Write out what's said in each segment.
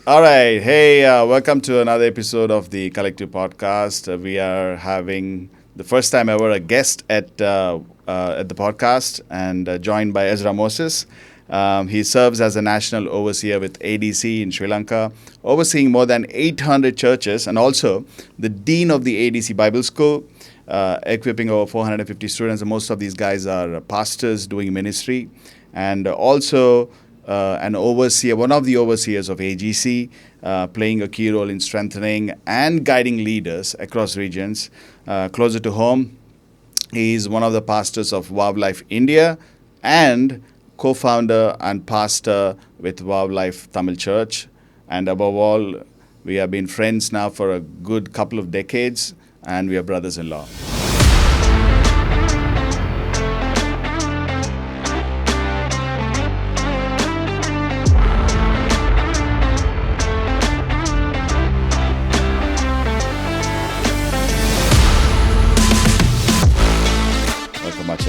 All right. Hey, welcome to another episode of the Collective Podcast. We are having the first time ever a guest at the podcast and joined by Ezra Moses. He serves as a national overseer with ADC in Sri Lanka, overseeing more than 800 churches and also the dean of the ADC Bible School, equipping over 450 students. And most of these guys are pastors doing ministry and also an overseer, one of the overseers of AGC, playing a key role in strengthening and guiding leaders across regions. Closer to home, he is one of the pastors of Wildlife India and co-founder and pastor with Wildlife Tamil Church. And above all, we have been friends now for a good couple of decades, and we are brothers-in-law.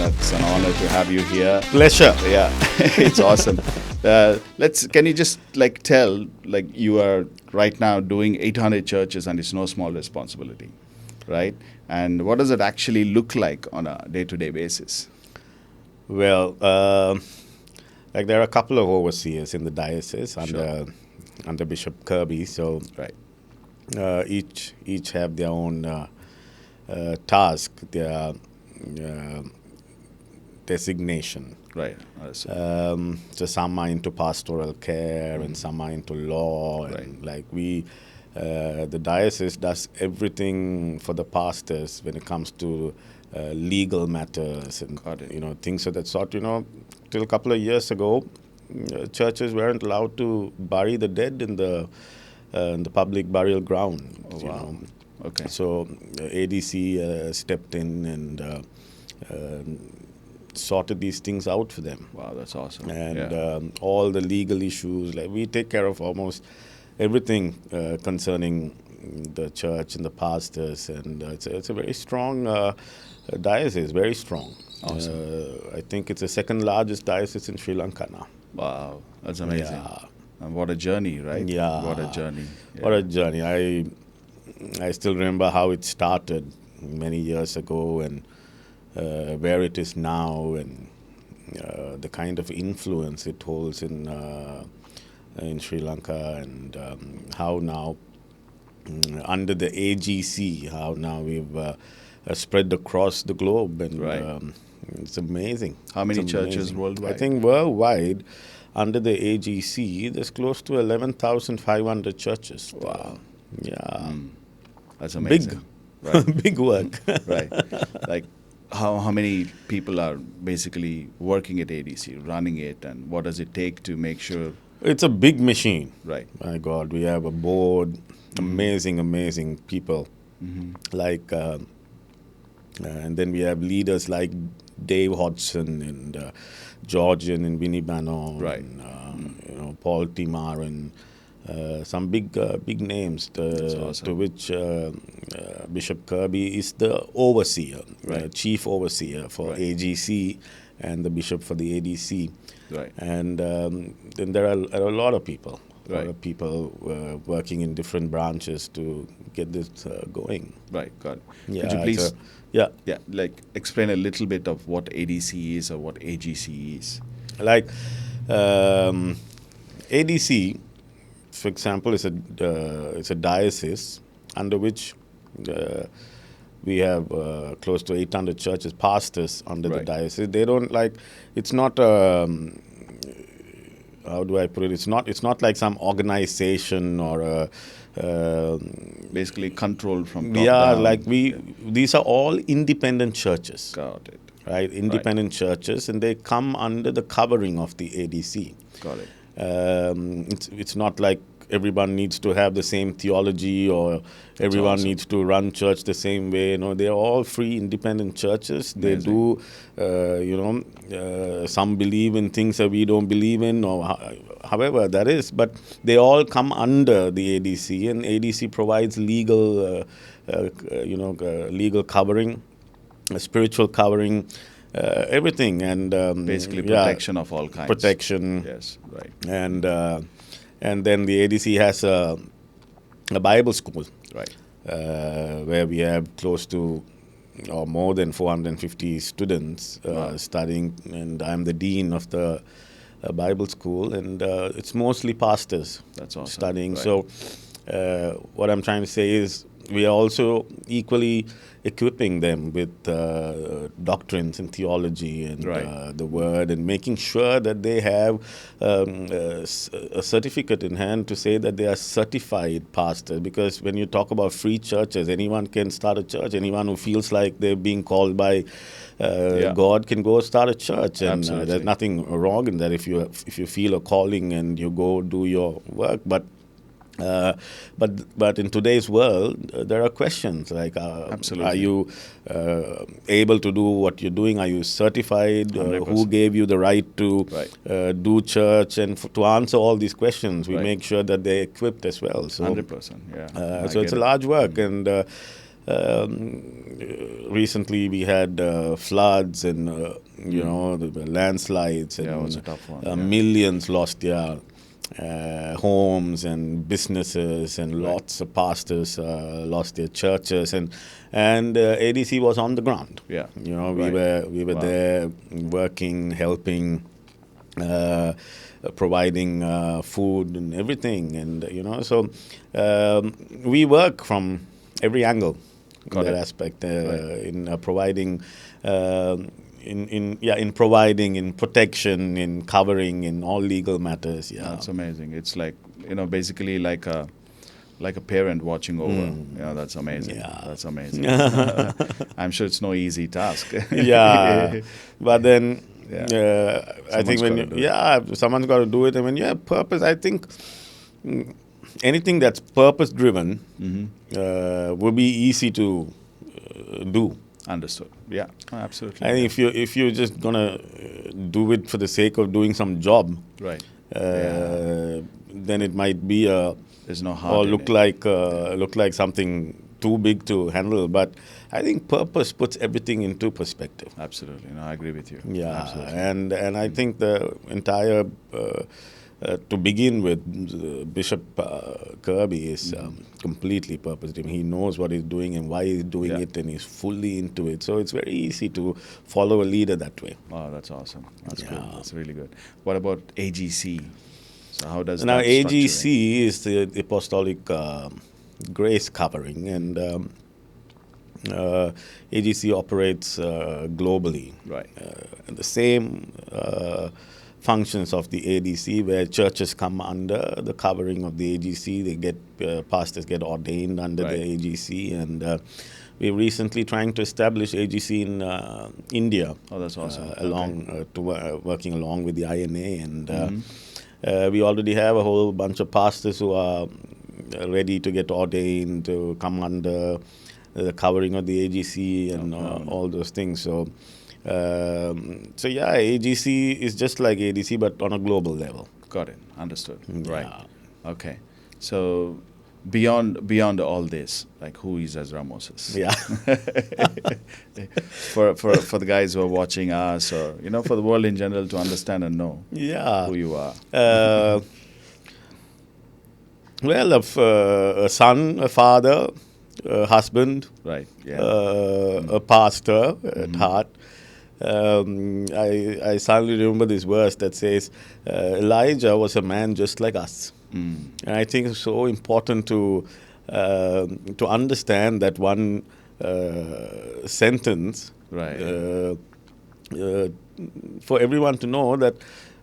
It's an honor to have you here. Pleasure. Yeah, it's awesome. Can you just tell, you are right now doing 800 churches and it's no small responsibility, right? And what does it actually look like on a day-to-day basis? Well, there are a couple of overseers in the diocese under Bishop Kirby. So right. Each have their own task, their designation. Right. So some are into pastoral care and some are into law. And the diocese does everything for the pastors when it comes to legal matters and things of that sort. Till a couple of years ago, churches weren't allowed to bury the dead in the public burial ground. Oh, wow. Okay. So ADC stepped in and sorted these things out for them. Wow, that's awesome. And all the legal issues, we take care of almost everything concerning the church and the pastors, and it's a very strong diocese, very strong. Awesome. I think it's the second largest diocese in Sri Lanka now. Wow, that's amazing. Yeah. And what a journey, right? Yeah. What a journey. Yeah. What a journey. I still remember how it started many years ago and where it is now, and the kind of influence it holds in Sri Lanka, and how now under the AGC, how now we've spread across the globe, and right. It's amazing. How many churches worldwide? I think worldwide, under the AGC, there's close to 11,500 churches. Wow. Yeah. That's amazing. Big. Right. Big work. Right. How many people are basically working at ADC, running it, and what does it take to make sure? It's a big machine. Right. My God, we have a board, amazing people. Mm-hmm. And then we have leaders like Dave Hodgson and Georgian and Vinnie Bannon, right. And, Paul Timar, and some big names, awesome. to which Bishop Kirby is the overseer, right. Chief overseer for right. AGC, and the bishop for the ADC. Right. And then there are a lot of people, right. Working in different branches to get this going. Right, got it. Yeah, Could you please explain a little bit of what ADC is or what AGC is? ADC, for example, is a diocese under which we have close to 800 churches, pastors under right. the diocese. They don't it's not how do I put it? It's not like some organization or basically controlled from top down. These are all independent churches. Got it. Right, independent churches, and they come under the covering of the ADC. Got it. It's not like everyone needs to have the same theology or everyone awesome. needs to run church the same way. They're all free, independent churches. Amazing. They do, some believe in things that we don't believe in, or however that is. But they all come under the ADC, and ADC provides legal covering, spiritual covering, everything, and basically protection of all kinds. Protection. Yes, right. And And then the ADC has a Bible school, Right. where we have close to or more than 450 students studying, and I'm the dean of the Bible school, and it's mostly pastors That's awesome. studying. Right. So what I'm trying to say is we are also equally equipping them with doctrines and theology and Right. the word, and making sure that they have a certificate in hand to say that they are certified pastors. Because when you talk about free churches, anyone can start a church. Anyone who feels like they're being called by God can go start a church, and there's nothing wrong in that if you feel a calling and you go do your work. But in today's world, there are questions like, are you able to do what you're doing? Are you certified? Who gave you the right to do church? And to answer all these questions, we make sure that they're equipped as well. So 100%, yeah. So it's a large work, and recently we had floods and the landslides, and it was a tough one. millions lost their homes and businesses, and lots of pastors lost their churches, and ADC was on the ground. Yeah, we were there working, helping, providing food and everything, and so we work from every angle in that aspect, in providing. In providing, in protection, in covering, in all legal matters. Yeah, that's amazing. It's like basically like a parent watching over. Yeah, that's amazing. Yeah. That's amazing. I'm sure it's no easy task. Yeah, but then I think someone's got to do it, and when you have purpose, I think anything that's purpose driven will be easy to do. Understood. Yeah, absolutely. I think if you're just gonna do it for the sake of doing some job, right? Then it might be there's no heart or look like something too big to handle. But I think purpose puts everything into perspective. Absolutely. No, I agree with you. Yeah, absolutely. And I think the entire to begin with, Bishop Kirby is completely purpose-driven. He knows what he's doing and why he's doing it, and he's fully into it. So it's very easy to follow a leader that way. Oh, that's awesome. That's good. That's really good. What about AGC? So how does now that AGC is the Apostolic Grace Covering, and AGC operates globally. Right. And the same functions of the ADC, where churches come under the covering of the AGC. They get pastors get ordained under the AGC, and we're recently trying to establish AGC in India. Oh, that's awesome. Working along with the INA, and we already have a whole bunch of pastors who are ready to get ordained to come under the covering of the AGC and all those things. So. AGC is just like ADC, but on a global level. Got it. Understood. Yeah. Right. Okay. So beyond all this, like, who is Ezra Moses? Yeah. for the guys who are watching us, or for the world in general to understand and know who you are. Well, a son, a father, a husband, right? Yeah. A pastor at heart. I suddenly remember this verse that says, Elijah was a man just like us. And I think it's so important to understand that one sentence, right? For everyone to know that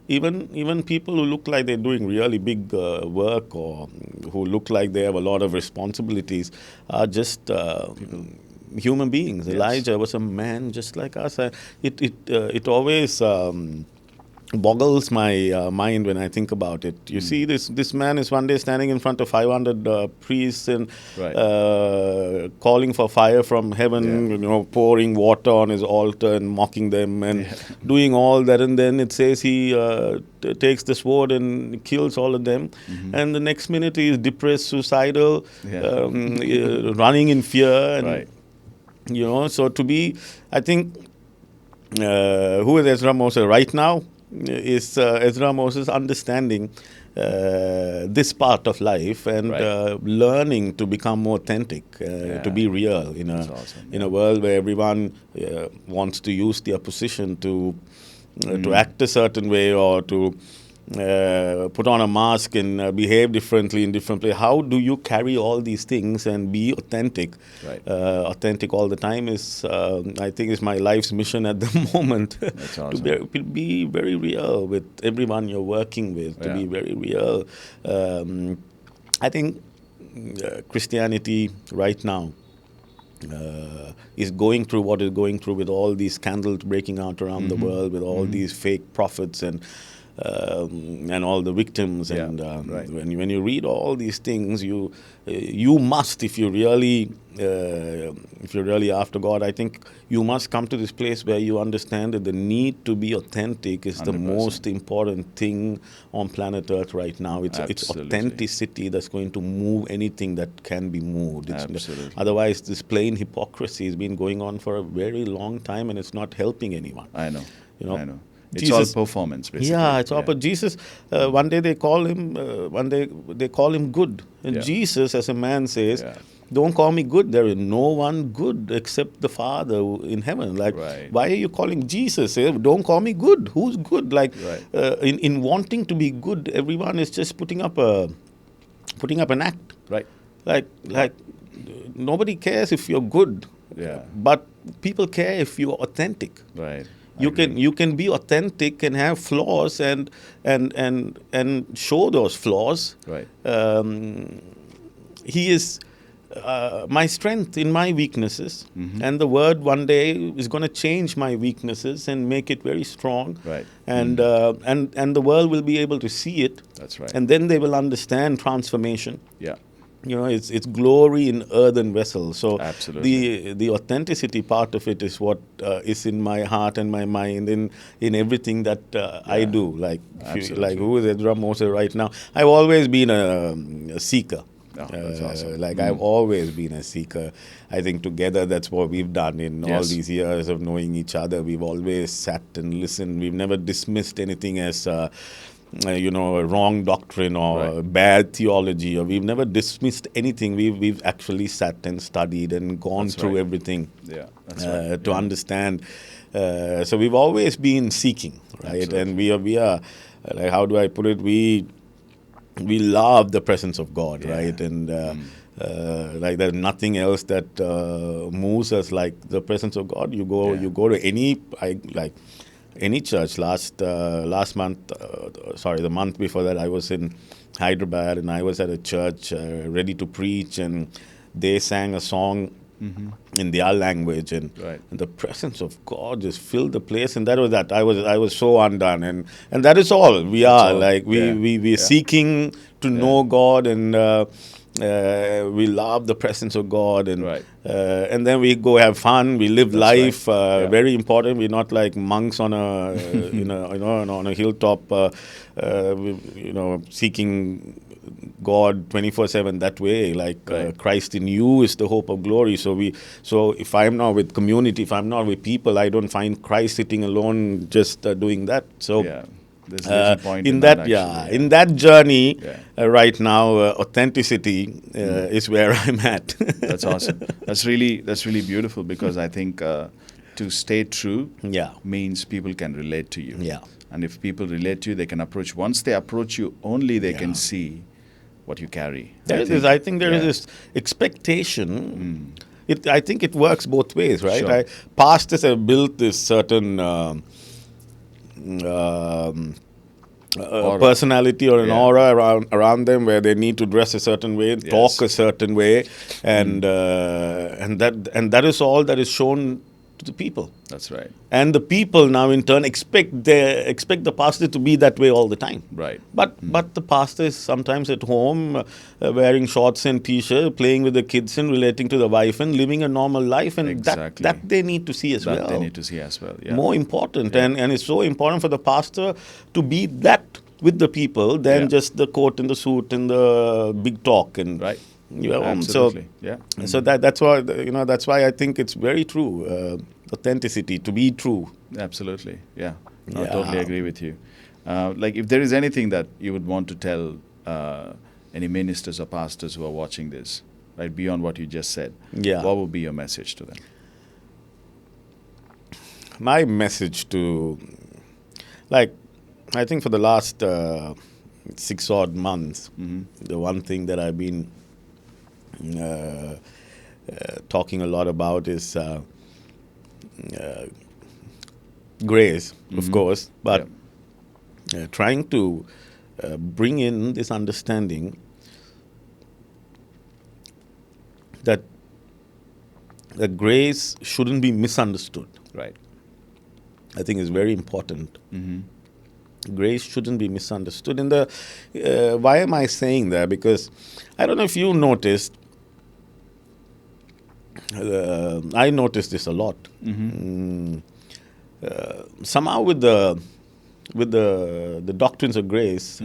even people who look like they're doing really big work, or who look like they have a lot of responsibilities, are just human beings. Yes. Elijah was a man just like us. It always boggles my mind when I think about it. You see, this man is one day standing in front of 500 priests and calling for fire from heaven, pouring water on his altar and mocking them and doing all that. And then it says he takes the sword and kills all of them. And the next minute he is depressed, suicidal, running in fear. And, so to be, I think, who is Ezra Moses right now is Ezra Moses understanding this part of life and learning to become more authentic, to be real That's awesome. in a world where everyone wants to use their position to act a certain way or to put on a mask and behave differently in different places. How do you carry all these things and be authentic? Authentic all the time is, I think, is my life's mission at the moment. That's awesome. To be very real with everyone you're working with. To be very real. I think Christianity right now is going through what is going through with all these scandals breaking out around the world, with all these fake prophets and all the victims, and when you read all these things, you must, if you're really after God, I think you must come to this place where you understand that the need to be authentic is 100%. The most important thing on planet Earth right now. It's authenticity that's going to move anything that can be moved. Otherwise, this plain hypocrisy has been going on for a very long time, and it's not helping anyone. I know. It's Jesus, all performance, basically. Yeah, it's all. But Jesus, one day they call him good, and Jesus, as a man, says, "Don't call me good. There is no one good except the Father in heaven." Like, why are you calling Jesus? Don't call me good. Who's good? Like, in wanting to be good, everyone is just putting up an act. Right. Like nobody cares if you're good. Yeah. But people care if you're authentic. Right. You can be authentic and have flaws and show those flaws. Right. He is my strength in my weaknesses, and the word one day is going to change my weaknesses and make it very strong. Right. And the world will be able to see it. That's right. And then they will understand transformation. Yeah. It's glory in earthen vessels. So absolutely, the authenticity part of it is what is in my heart and my mind in everything that I do. Like who is Ezra Moses right now? I've always been a seeker. Oh, that's awesome. I've always been a seeker. I think together that's what we've done in all these years of knowing each other. We've always sat and listened. We've never dismissed anything as a wrong doctrine or bad theology, or we've never dismissed anything. We've actually sat and studied and gone through everything to understand. So we've always been seeking, right? Absolutely. And we are like, how do I put it? We love the presence of God, right? And like there's nothing else that moves us like the presence of God. You go to any church. Last month, the month before that, I was in Hyderabad and I was at a church ready to preach, and they sang a song in their language, and the presence of God just filled the place, and that was that. I was so undone, and that is all we are. We're seeking to know God, and we love the presence of God, and then we go have fun. We live life. Very important. We're not like monks on a on a hilltop, seeking God 24/7 that way. Like Christ in you is the hope of glory. So if I'm not with community, if I'm not with people, I don't find Christ sitting alone just doing that. So. There's a point in that journey right now, authenticity is where I'm at. That's awesome. That's really beautiful, because I think to stay true means people can relate to you. Yeah. And if people relate to you, they can approach. Once they approach you, only they can see what you carry. I think there is this expectation. I think it works both ways, right? Sure. Pastors have built this certain personality or an aura around them, where they need to dress a certain way, talk a certain way, and that is all that is shown to the people. That's right. And the people now in turn expect the pastor to be that way all the time. Right. But the pastor is sometimes at home wearing shorts and t-shirt, playing with the kids and relating to the wife and living a normal life, and that they need to see as well. They need to see as well. Yeah. More important, and it's so important for the pastor to be that with the people than just the coat and the suit and the big talk and Absolutely. So that's why I think it's very true. Authenticity, to be true. Absolutely. Yeah. I totally agree with you. Like, if there is anything that you would want to tell any ministers or pastors who are watching this, right, beyond what you just said, Yeah. what would be your message to them? My message to, like, I think for the last 6 odd months, the one thing that I've been talking a lot about is grace, of course, but trying to bring in this understanding that grace shouldn't be misunderstood. Right. I think is very important. Grace shouldn't be misunderstood. Why am I saying that? Because I don't know if you noticed. I noticed this a lot. Somehow with the doctrines of grace,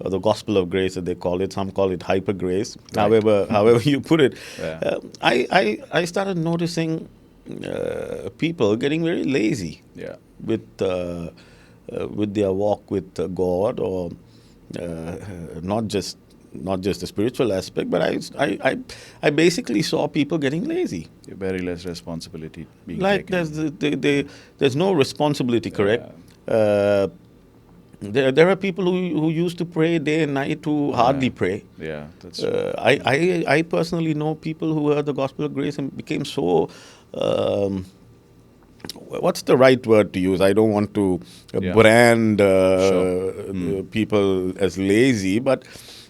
or the gospel of grace, that they call it. Some call it hyper grace. Right. However you put it, Yeah. I started noticing people getting very lazy Yeah. with their walk with God, or not just the spiritual aspect, but I basically saw people getting lazy. Very less responsibility being Like taken. there's no responsibility, correct? There are people who used to pray day and night who hardly pray. Yeah, that's true. I personally know people who heard the gospel of grace and became so. What's the right word to use? I don't want to brand people as lazy, but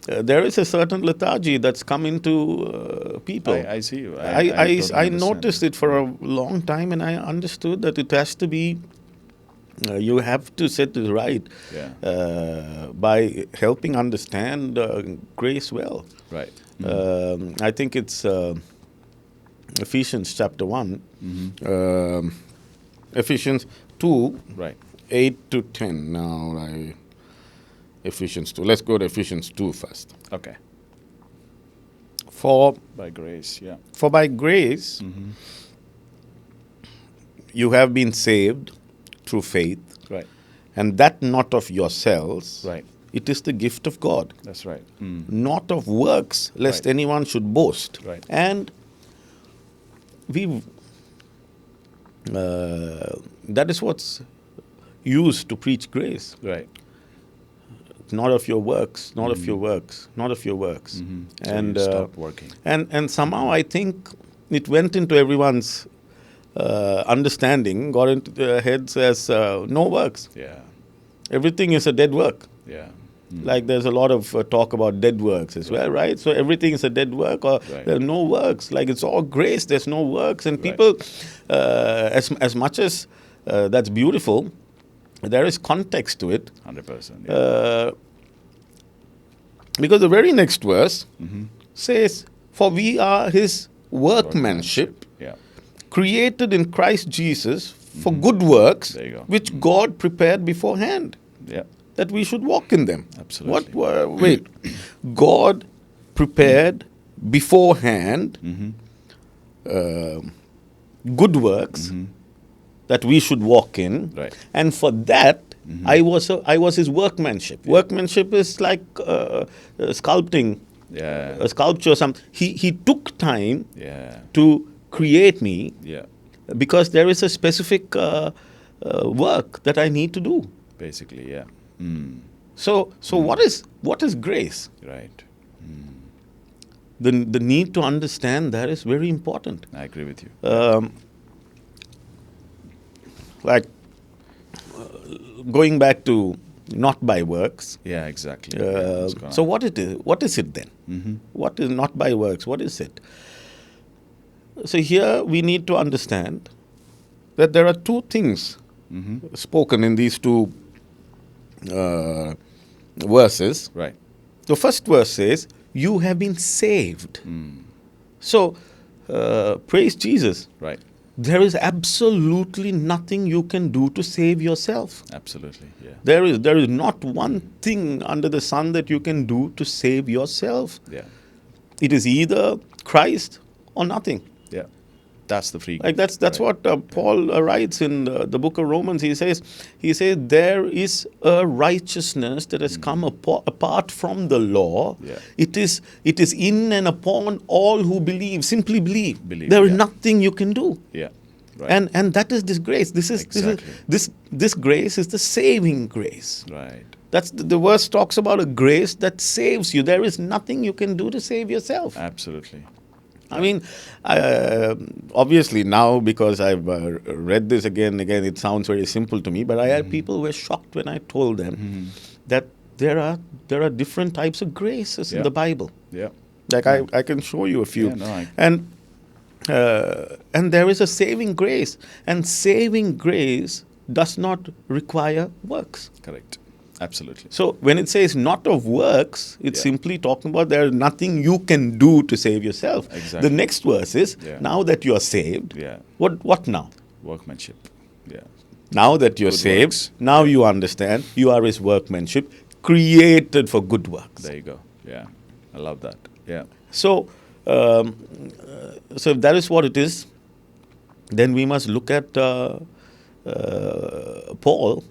there is a certain lethargy that's come into people. I see you. I noticed it for a long time, and I understood that it has to be. You have to set it right by helping understand grace well. Right. I think it's Ephesians chapter 1, Ephesians 2, Right. 8 to 10. Now, Ephesians 2. Let's go to Ephesians 2 first. Okay. For By grace, yeah. by grace you have been saved through faith, Right. and that not of yourselves. Right. It is the gift of God, That's right. not of works, lest Right. anyone should boast. Right. And that is what's used to preach grace. Right. Not of your works, not of your works, not of your works. So And you stop working. and somehow I think it went into everyone's understanding, got into their heads as no works. Yeah. Everything is a dead work. Yeah. Like there's a lot of talk about dead works as well, right? So everything is a dead work, or there are no works. Like it's all grace, there's no works. And people, as much as that's beautiful, there is context to it. 100%. Yeah. Because the very next verse says, "For we are his workmanship, Yeah. created in Christ Jesus for good works, There you go. which God prepared beforehand, Yeah. that we should walk in them." Absolutely. Wait. God prepared beforehand good works that we should walk in. Right. And for that, I was his workmanship. Workmanship is like sculpting, Yeah. a sculpture. He took time Yeah. to create me, Yeah. because there is a specific work that I need to do. Basically, yeah. So what is grace? Right. The need to understand that is very important. I agree with you. Like going back to not by works. Yeah, exactly. So what it is? What is it then? What is not by works? What is it? So here we need to understand that there are two things spoken in these two verses. Right. The first verse says, "You have been saved." So praise Jesus. Right. There is absolutely nothing you can do to save yourself. Absolutely. Yeah. There is not one thing under the sun that you can do to save yourself. Yeah. It is either Christ or nothing. Yeah. That's the free Like gift. that's right. what Paul writes in the book of Romans. He says there is a righteousness that has come apart from the law. Yeah. It is in and upon all who believe. Simply believe. Believe, There is yeah. nothing you can do. Yeah. Right. And that is this grace. Exactly. This grace is the saving grace. Right. That's the verse talks about a grace that saves you. There is nothing you can do to save yourself. Absolutely. I mean, obviously now, because I've read this again and again, it sounds very simple to me. But I had people who were shocked when I told them that there are different types of graces in Yeah. the Bible. Yeah. Like I can show you a few. Yeah, no, And there is a saving grace, and saving grace does not require works. Correct. Absolutely. So when it says not of works, it's Yeah. simply talking about there is nothing you can do to save yourself. Exactly. The next verse is, Yeah. now that you are saved, Yeah. what now? Workmanship. Yeah. Now that you're Good saved, works. now you understand you are his workmanship, created for good works. There you go. Yeah. I love that. Yeah. So, so if that is what it is, then we must look at Paul,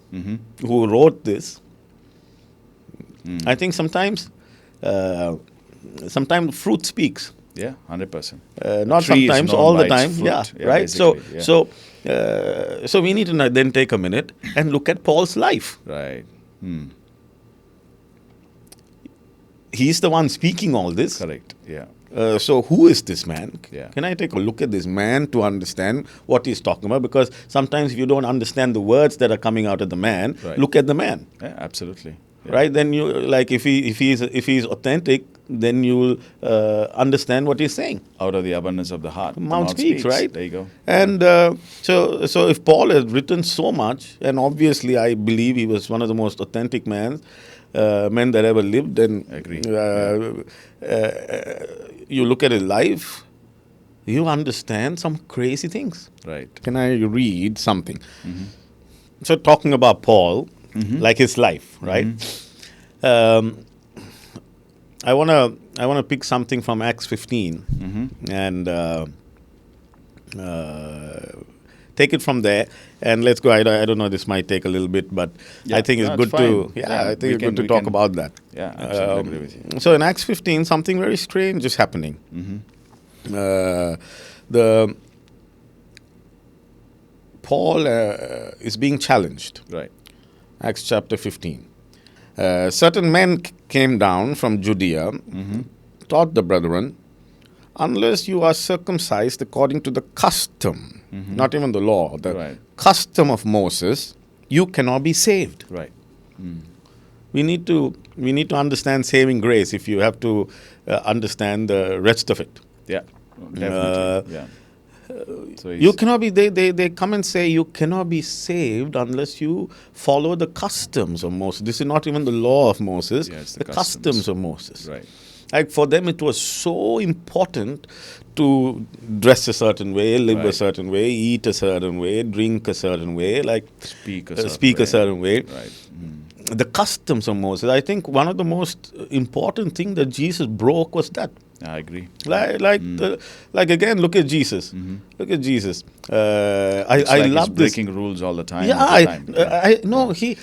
who wrote this. I think sometimes fruit speaks. Yeah. 100%. Not tree is sometimes, known all the by its time. fruit. Yeah, Yeah, right. So, basically, yeah. so we need to then take a minute and look at Paul's life. Right. He's the one speaking all this. Correct. Yeah. So who is this man? Yeah. Can I take a look at this man to understand what he's talking about? Because sometimes if you don't understand the words that are coming out of the man, Right. look at the man. Yeah. Absolutely. Yeah. Right? Then you like if he's authentic, then you'll understand what he's saying. Out of the abundance of the heart, the Mouth speaks, right? There you go. And so if Paul has written so much, and obviously I believe he was one of the most authentic men that ever lived, then Agree. you look at his life, you understand some crazy things. Right. Can I read something? So talking about Paul, like his life, right? I wanna pick something from Acts 15 and take it from there, and let's go. I don't know. This might take a little bit, but Yeah, I think it's no, good it's to. fine. Yeah, Yeah, I we think it's can- good to we talk can- about that. Yeah, absolutely agree with you. So in Acts 15, something very strange is happening. The Paul is being challenged. Right. Acts chapter 15. Certain men came down from Judea, taught the brethren, unless you are circumcised according to the custom, not even the law, the Right. custom of Moses, you cannot be saved. Right. We need to understand saving grace if you have to understand the rest of it. Yeah. Definitely. Yeah. So You cannot be, they come and say you cannot be saved unless you follow the customs of Moses. This is not even the law of Moses, Yeah, it's the the customs customs. of Moses. Right. Like for them, it was so important to dress a certain way, live a Right. certain way, eat a certain way, drink a certain way, like Speak speak a certain way. Right. The customs of Moses. I think one of the most important thing that Jesus broke was that. I agree. Like again, look at Jesus. Look at Jesus. It's I like love he's this. breaking rules all the time. Yeah, all the time. I no. He.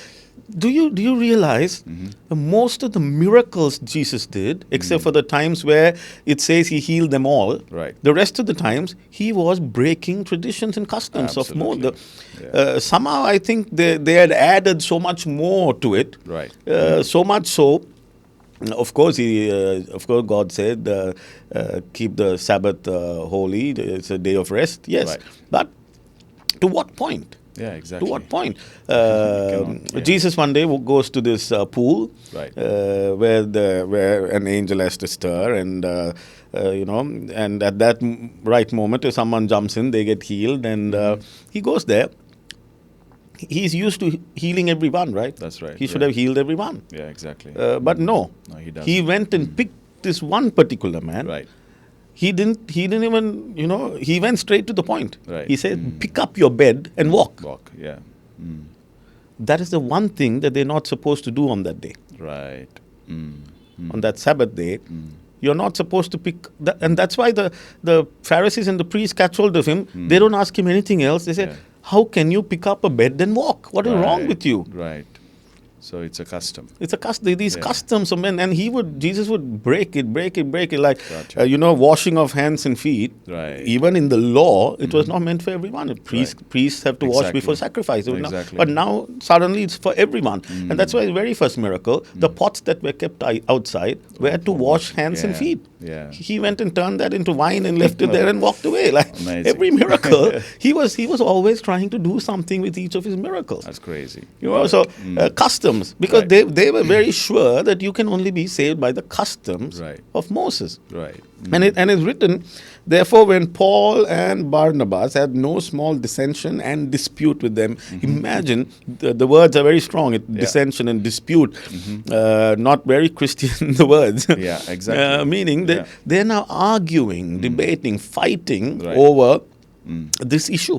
Do you realize most of the miracles Jesus did, except for the times where it says he healed them all. Right. The rest of the times he was breaking traditions and customs of more. Absolutely. Somehow I think they had added so much more to it. Right. So much so. Of course, God said, keep the Sabbath holy. It's a day of rest. Yes, Right. but to what point? Yeah, exactly. To what point? yeah. Jesus one day goes to this pool, Right. where an angel has to stir, and and at that right moment, if someone jumps in, they get healed, and he goes there. He's used to healing everyone, right? That's right. He should Yeah. have healed everyone. Yeah, exactly. But no, No, he doesn't. he went and picked this one particular man. Right. He didn't even, he went straight to the point. Right. He said, pick up your bed and walk. Walk. Yeah. That is the one thing that they're not supposed to do on that day. Right. On that Sabbath day, You're not supposed to pick. And that's why the Pharisees and the priests catch hold of him. They don't ask him anything else. They say, how can you pick up a bed and walk? What is wrong with you? Right. So it's a custom. It's a custom. These customs of men, and Jesus would break it. Like, Gotcha. washing of hands and feet. Right. Even in the law, it was not meant for everyone. Priests have to wash before sacrifice. Exactly. But now suddenly it's for everyone, and that's why the very first miracle, the pots that were kept outside were to wash hands and feet. Yeah. He went and turned that into wine and left it there and walked away. Like Amazing. every miracle, he was always trying to do something with each of his miracles. That's crazy. So customs, because they were very sure that you can only be saved by the customs of Moses. Right. And it's written, therefore, when Paul and Barnabas had no small dissension and dispute with them, imagine, the words are very strong, dissension and dispute, not very Christian, the words. Yeah, exactly. Meaning that they're now arguing, debating, fighting over this issue.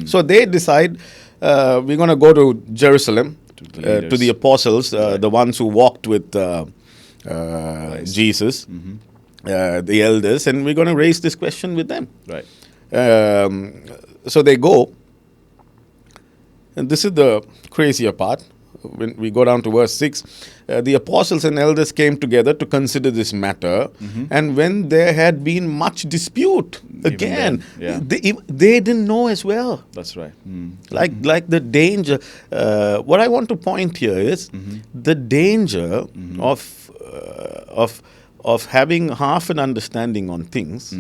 So they decide, we're going to go to Jerusalem, to the apostles, the ones who walked with Jesus. The elders, and we're going to raise this question with them. Right. So they go, and this is the crazier part. When we go down to verse 6, the apostles and elders came together to consider this matter, and when there had been much dispute, again, they didn't know as well. That's right. Like the danger. What I want to point here is the danger of having half an understanding on things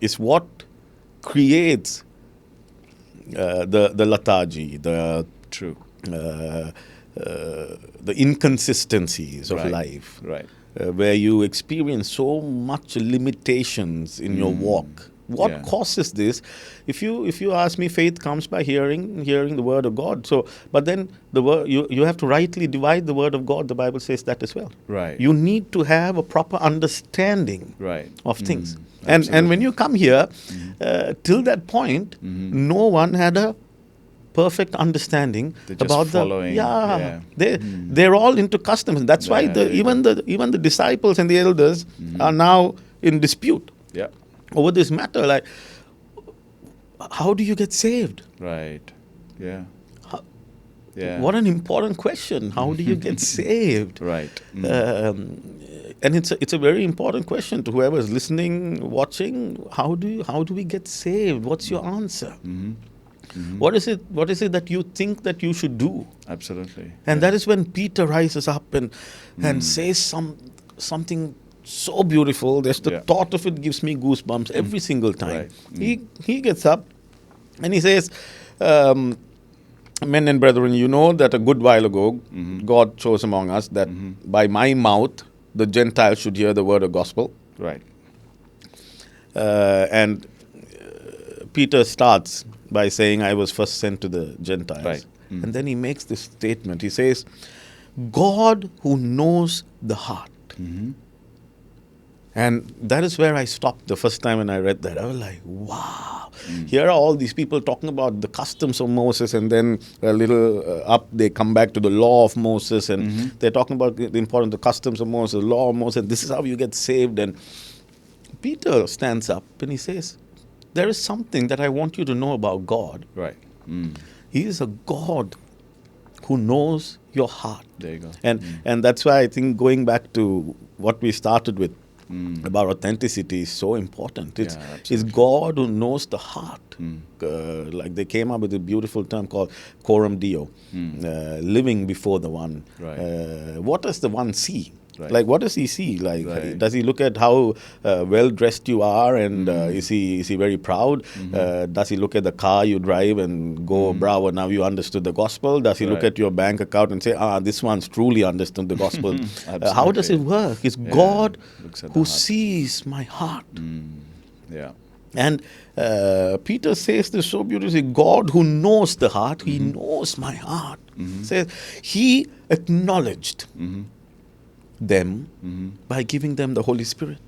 is what creates the lethargy, the inconsistencies of life, where you experience so much limitations in your walk. What causes this? If you ask me, faith comes by hearing the word of God. So, but then the word you have to rightly divide the word of God. The Bible says that as well. Right. You need to have a proper understanding of things. And when you come here, till that point, no one had a perfect understanding about following. They're all into customs. That's why even the disciples and the elders are now in dispute. Yeah. Over this matter, like, how do you get saved? Right. Yeah. What an important question. How do you get saved? Right. And it's a very important question to whoever is listening, watching. How do we get saved? What's your answer? What is it that you think that you should do? Absolutely. And that is when Peter rises up and says something so beautiful. Just the thought of it gives me goosebumps every single time. Right. He gets up and he says, men and brethren, you know that a good while ago God chose among us that by my mouth the Gentiles should hear the word of gospel. Right. And Peter starts by saying, I was first sent to the Gentiles. Right. And then he makes this statement. He says, God who knows the heart. And that is where I stopped the first time when I read that. I was like, wow. Here are all these people talking about the customs of Moses, and then a little up, they come back to the law of Moses, and they're talking about the importance of the customs of Moses, the law of Moses. This is how you get saved. And Peter stands up and he says, there is something that I want you to know about God. Right. He is a God who knows your heart. There you go. And that's why I think going back to what we started with, about authenticity is so important. It's God who knows the heart. Like they came up with a beautiful term called coram deo, living before the one. Right. What does the one see? Right. Like, what does he see? Like, does he look at how well dressed you are, and is he very proud? Does he look at the car you drive and go, bravo, now you understood the gospel? Does he look at your bank account and say, this one's truly understood the gospel? How does it work? It's God who sees my heart. Yeah. And Peter says this so beautifully, God who knows the heart, he knows my heart. Says he acknowledged them by giving them the Holy Spirit.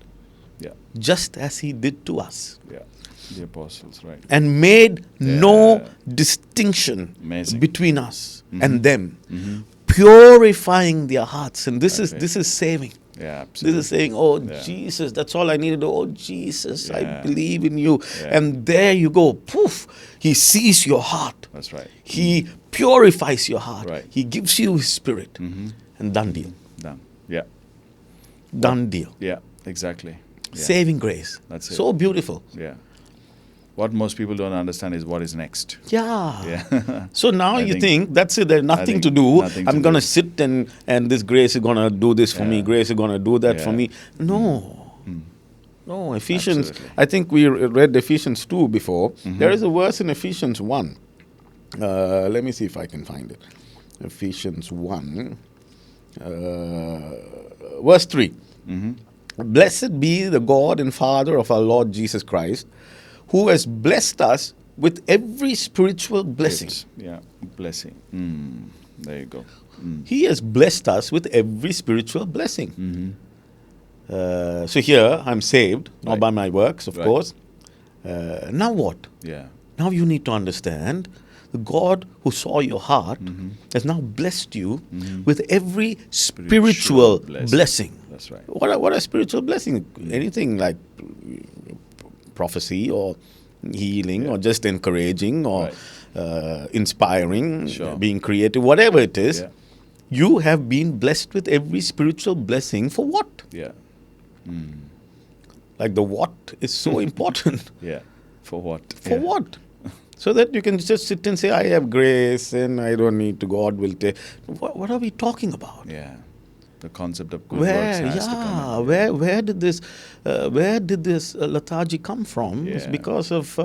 Yeah. Just as he did to us. Yeah. The apostles, right. And made no distinction Amazing. Between us and them, purifying their hearts. And this is saving. Yeah, This absolutely. is saying, oh, Yeah. Jesus, that's all I need to do. Oh, Jesus, I Yeah. believe in you. Yeah. And there you go. Poof. He sees your heart. That's right. He purifies your heart. Right. He gives you His Spirit. And done deal. Done. Yeah. Done deal. Yeah, exactly. Yeah. Saving grace. That's it. So beautiful. Yeah. What most people don't understand is what is next. Yeah. Yeah. So now I you think- that's it, there's nothing think to do. nothing to I'm going to do. sit and this grace is going to do this for me. Yeah. Grace is going to do that for Yeah. me. No. No, Ephesians, Absolutely. I think we read Ephesians 2 before. There is a verse in Ephesians 1. Let me see if I can find it. Ephesians 1, verse 3. Blessed be the God and Father of our Lord Jesus Christ, who has blessed us with every spiritual blessing. Yeah. Blessing. There you go. He has blessed us with every spiritual blessing. So here, I'm saved, not Right. by my works, of Right. course. Now what? Yeah. Now you need to understand the God who saw your heart has now blessed you with every spiritual blessing. That's right. What are spiritual blessings? Anything like prophecy or healing or just encouraging or inspiring, Sure. being creative, whatever it is. Yeah. You have been blessed with every spiritual blessing for what? Yeah. Like the what is so important. Yeah. For what? For what? So that you can just sit and say, I have grace and I don't need to, God will take. What are we talking about? Yeah. The concept of good works has to come in. Where did this lethargy come from? It's Yeah. because of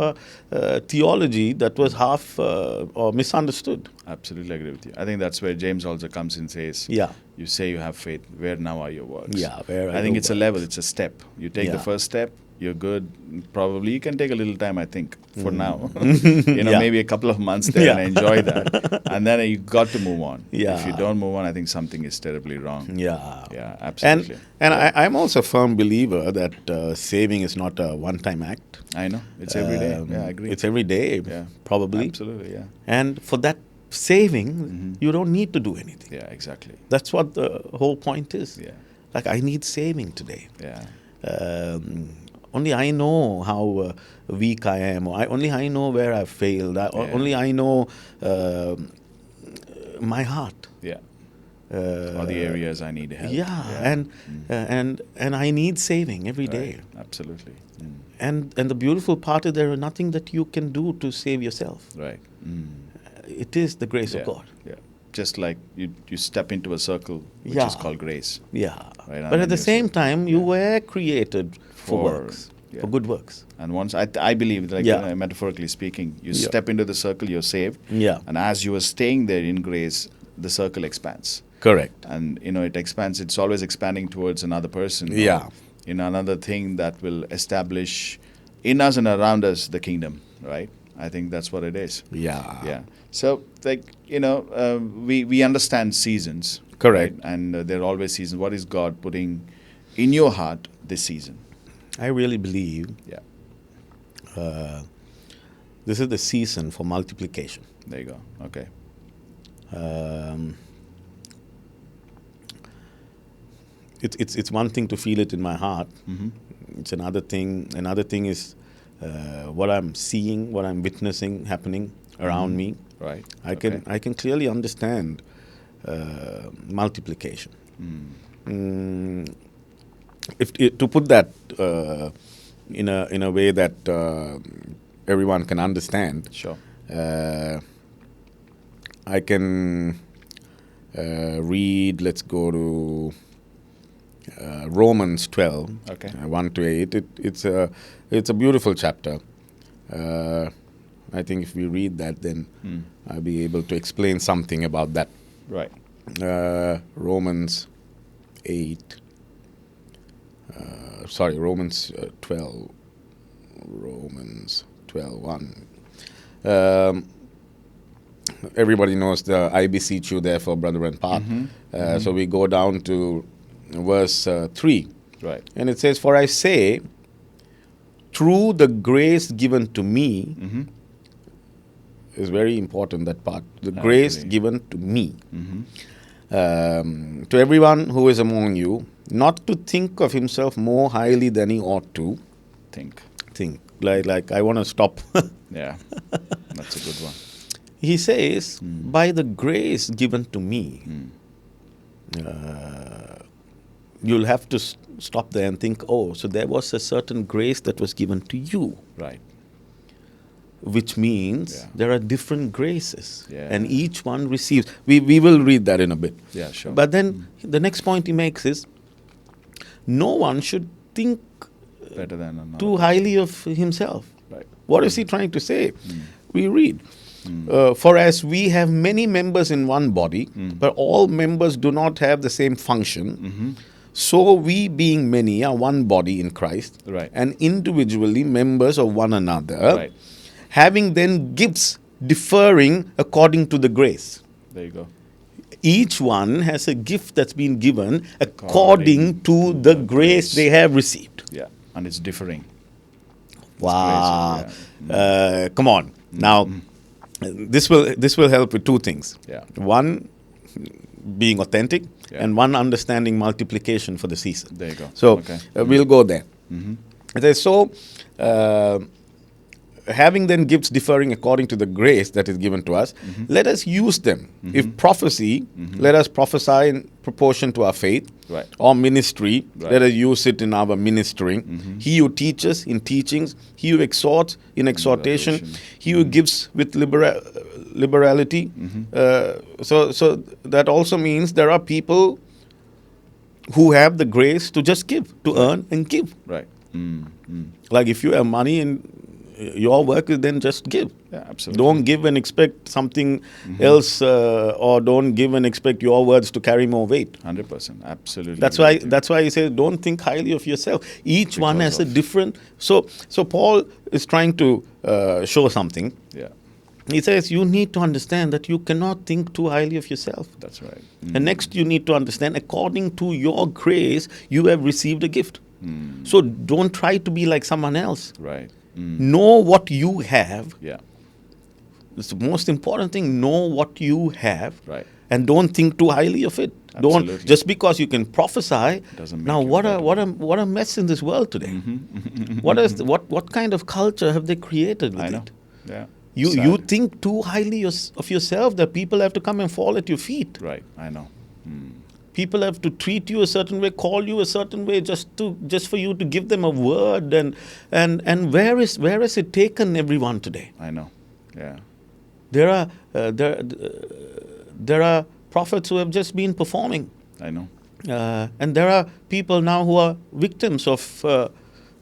theology that was half or misunderstood. Absolutely agree with you. I think that's where James also comes in and says, Yeah. you say you have faith, where now are your works? Yeah, where are I think your it's a level, it's a step. You take the Yeah. first step, you're good. Probably you can take a little time, I think, for now. Yeah. Maybe a couple of months there Yeah. and enjoy that. And then you got to move on. Yeah. If you don't move on, I think something is terribly wrong. Yeah. Yeah, absolutely. And I'm also a firm believer that saving is not a one-time act. I know. It's every day. Yeah, I agree. It's every day, Yeah. probably. Absolutely, yeah. And for that saving, you don't need to do anything. Yeah, exactly. That's what the whole point is. Yeah. Like, I need saving today. Yeah. Only I know how weak I am. Or only I know where I've failed. Only I know my heart. Yeah. Or the areas I need help. And I need saving every day. Right. Absolutely. And the beautiful part is there is nothing that you can do to save yourself. Right. It is the grace Yeah. of God. Yeah. Just like you step into a circle, which Yeah. is called grace. Yeah. Right, and But then at the you same say- time, you were created for works, yeah. for good works. And once I believe, like Yeah. metaphorically speaking, you Yeah. step into the circle, you're saved. Yeah. And as you are staying there in grace, the circle expands. Correct. And it expands. It's always expanding towards another person. or, Yeah. another thing that will establish in us and around us the kingdom. Right. I think that's what it is. Yeah. Yeah. So, we understand seasons. Correct. Right? And there are always seasons. What is God putting in your heart this season? I really believe Yeah. this is the season for multiplication. There you go. Okay. It's one thing to feel it in my heart. Mm-hmm. It's another thing. Another thing is what I'm seeing, what I'm witnessing happening around me. Right. I can clearly understand multiplication. To put that in a way that everyone can understand, Sure. I can read. Let's go to Romans 12, Okay. 1 to 8. It's a beautiful chapter. I think if we read that, then I'll be able to explain something about that. Right. Romans 8. Romans 12. Romans 12:1. Everybody knows the I beseech you, therefore, brethren part. So we go down to verse 3. Right. And it says, for I say, through the grace given to me, is very important, that part. The grace agree. given to me. To everyone who is among you, not to think of himself more highly than he ought to Think. think. Like I want to stop. Yeah. That's a good one. He says, by the grace given to me, you'll have to stop there and think, oh, so there was a certain grace that was given to you. Right. Which means there are different graces. Yeah. And each one receives. We will read that in a bit. Yeah, sure. But then the next point he makes is, no one should think Better than another. too highly of himself. Right. What is he trying to say? We read, for as we have many members in one body, but all members do not have the same function, so we being many are one body in Christ, Right. and individually members of one another, Right. having then gifts differing according to the grace. There you go. Each one has a gift that's been given according to the grace they have received. Yeah. And it's differing. Wow. It's crazy, Come on. Now, this will help with two things. Yeah. One, being authentic, Yeah. and one, understanding multiplication for the season. There you go. So, Okay. we'll go there. It says, so, having then gifts differing according to the grace that is given to us, let us use them. If prophecy, let us prophesy in proportion to our faith. Right. Or ministry, Right. let us use it in our ministering. He who teaches in teachings, he who exhorts in exhortation, he who gives with liberality. So that also means there are people who have the grace to just give, to earn and give. Right. Like if you have money and your work is then just give. Yeah, absolutely. Don't give and expect something else, or don't give and expect your words to carry more weight. 100%. Absolutely. That's why he says don't think highly of yourself. Each one has a different. So Paul is trying to show something. Yeah. He says you need to understand that you cannot think too highly of yourself. That's right. And next you need to understand, according to your grace, you have received a gift. So don't try to be like someone else. Right. Know what you have. Yeah. It's the most important thing. Know what you have. Right. And don't think too highly of it. Absolutely. Don't just because you can prophesy. Doesn't make Now you better. what a mess in this world today. What kind of culture have they created with I know. it? Yeah. You Sad. think too highly of yourself that people have to come and fall at your feet. Right. I know. People have to treat you a certain way, call you a certain way, just for you to give them a word. And where is it taken everyone today? I know. Yeah. There are prophets who have just been performing, I know. and there are people now who are victims of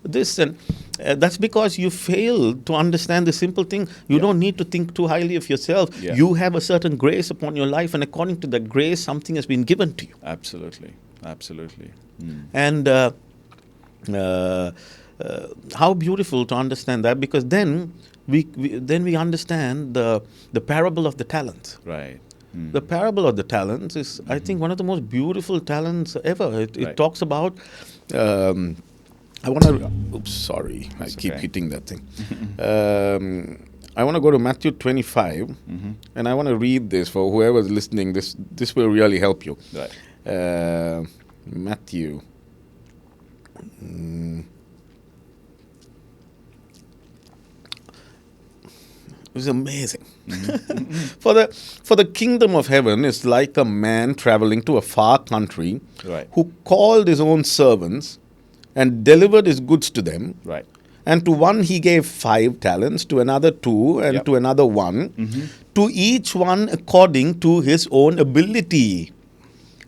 this, and that's because you fail to understand the simple thing. You don't need to think too highly of yourself. Yeah. You have a certain grace upon your life, and according to that grace, something has been given to you. Absolutely. Absolutely. And how beautiful to understand that, because then we understand the parable of the talents. Right. The parable of the talents is, I think, one of the most beautiful talents ever. It Right. talks about. I want to. Oops, sorry, That's I keep okay. hitting that thing. I want to go to Matthew 25, and I want to read this for whoever's listening. This will really help you. Right. Matthew. It was amazing. For the kingdom of heaven is like a man traveling to a far country, Right. who called his own servants and delivered his goods to them. Right. And to one he gave 5 talents, to another 2, and Yep. to another 1, to each one according to his own ability.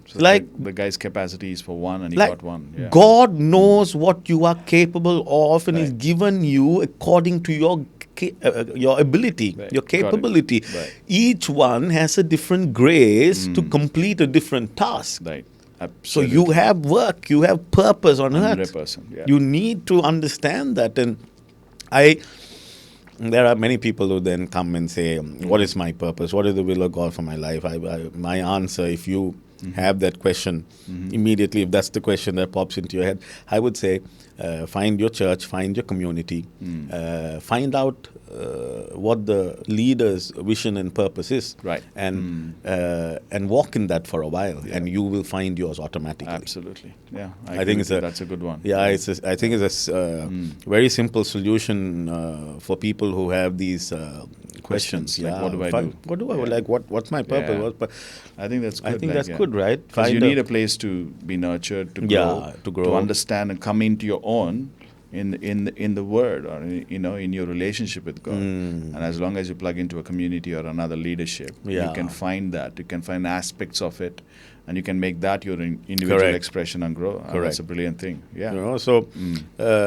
So Like- the guy's capacity is for one, and he Like got one. Yeah. God knows what you are capable of, and He's Right. given you according to your ability, Right. your Got it. capability. Right. Each one has a different grace to complete a different task. Right. So Absolutely. you have work, you have purpose on earth. 100%. Yeah. You need to understand that. And there are many people who then come and say, what is my purpose? What is the will of God for my life? My answer, if you have that question immediately, if that's the question that pops into your head, I would say find your church, find your community, find out what the leader's vision and purpose is, Right. and walk in that for a while, and you will find yours automatically. Absolutely. Yeah. I think that's a good one. Yeah, I think it's a very simple solution for people who have these questions. Like, Yeah, what do I do? What do I like? What's my purpose? Yeah. I think that's good. I think that's good, right? Because you need a place to be nurtured, to grow, to understand and come into your own in the Word, or in your relationship with God. And as long as you plug into a community or another leadership, you can find that. You can find aspects of it, and you can make that your individual expression and grow. That's a brilliant thing. Yeah. So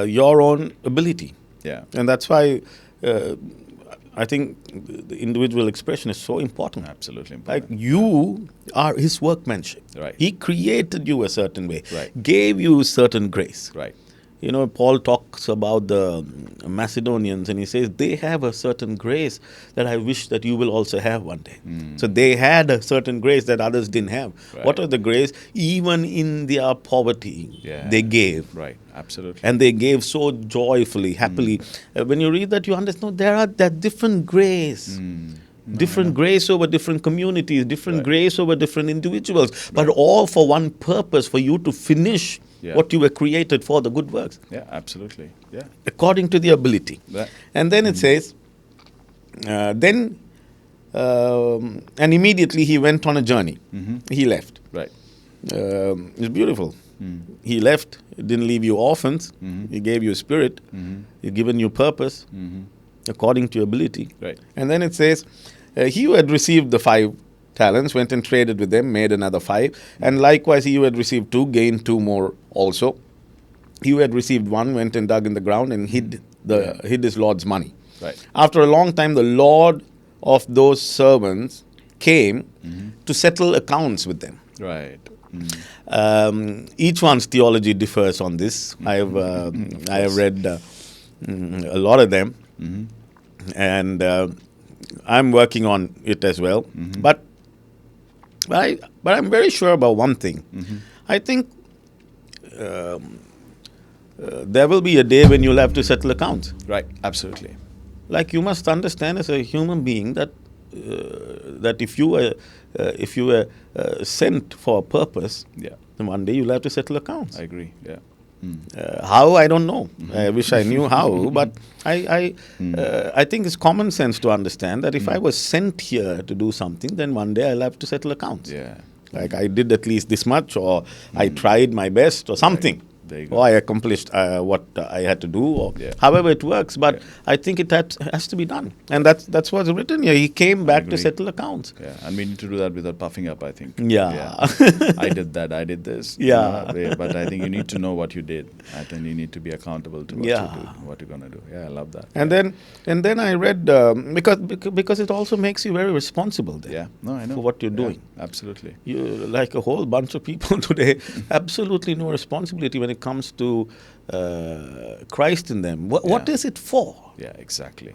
your own ability. Yeah. And that's why I think the individual expression is so important. Absolutely important. Like, you are His workmanship. Right. He created you a certain way. Right. Gave you certain grace. Right. Paul talks about the Macedonians, and he says they have a certain grace that I wish that you will also have one day. So they had a certain grace that others didn't have. Right. What are the grace? Even in their poverty, they gave. Right. Absolutely. And they gave so joyfully, happily. When you read that, you understand there are that different grace. Different grace over different communities, different grace over different individuals, but all for one purpose, for you to finish what you were created for, the good works. Yeah, absolutely. Yeah. According to the ability. And then it says, and immediately he went on a journey. He left. Right. It's beautiful. He left, didn't leave you orphans. He gave you a spirit. He given you purpose according to your ability. Right. And then it says, he who had received the 5 talents went and traded with them, made another 5. And likewise, he who had received 2 gained 2 more also. He who had received 1 went and dug in the ground and hid his Lord's money. Right. After a long time, the Lord of those servants came to settle accounts with them. Right. Each one's theology differs on this. I have read a lot of them, and I'm working on it as well. But I'm very sure about one thing. I think there will be a day when you'll have to settle accounts. Right. Absolutely. Like, you must understand as a human being that if you were sent for a purpose, then one day you'll have to settle accounts. I agree. Yeah. How, I don't know. I wish I knew how, but I think it's common sense to understand that if I was sent here to do something, then one day I'll have to settle accounts. Yeah. Like, I did at least this much, or I tried my best, or something. There you go. Or I accomplished what I had to do, or however it works. But I think it has to be done. And that's what's written here. He came back to settle accounts. Yeah, and we need to do that without puffing up, I think. Yeah. I did that, I did this. Yeah. But I think you need to know what you did. I think you need to be accountable to what you do, what you're going to do. Yeah, I love that. And then I read, because it also makes you very responsible then. Yeah, no, I know. For what you're doing. Absolutely. You, like a whole bunch of people today, absolutely no responsibility when it comes to Christ in them. What is it for? Yeah, exactly.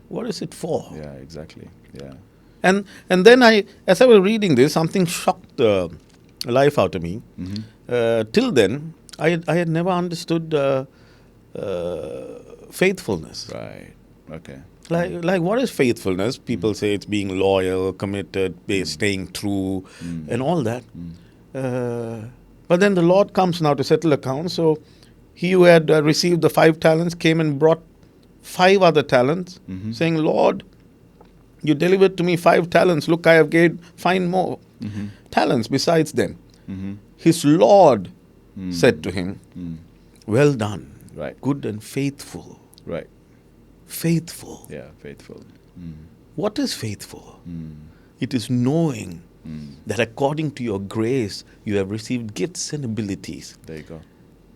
What is it for? Yeah, exactly. Yeah. And then as I was reading this, something shocked the life out of me. Till then, I had never understood faithfulness. Right. Okay. Like what is faithfulness? People say it's being loyal, committed, staying true, and all that. But then the Lord comes now to settle accounts. So he who had received the 5 talents came and brought 5 other talents, saying, Lord, you delivered to me 5 talents. Look, I have gained 5 more talents besides them. His Lord said to him, well done, good and faithful. Right. Faithful. Yeah, faithful. What is faithful? It is knowing that according to your grace, you have received gifts and abilities. There you go.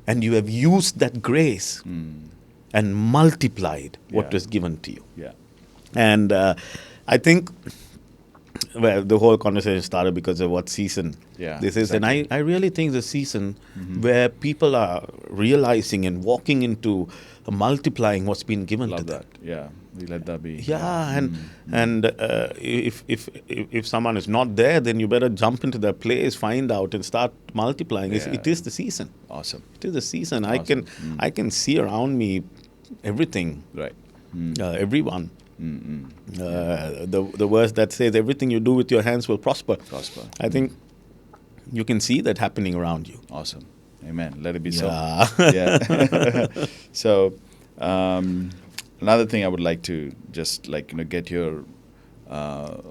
And you have used that grace and multiplied what was given to you. Yeah. And I think, well, the whole conversation started because of what season this is. Exactly. And I really think the season where people are realizing and walking into multiplying what's been given to them. Yeah. Let that be. Yeah, and if someone is not there, then you better jump into their place, find out, and start multiplying. Yeah. It is the season. Awesome. It is the season. Awesome. I can see around me everything, Right. everyone. The verse that says everything you do with your hands will prosper. Prosper. I think you can see that happening around you. Awesome. Amen. Let it be Yeah. so. Yeah. So, another thing I would like to just get your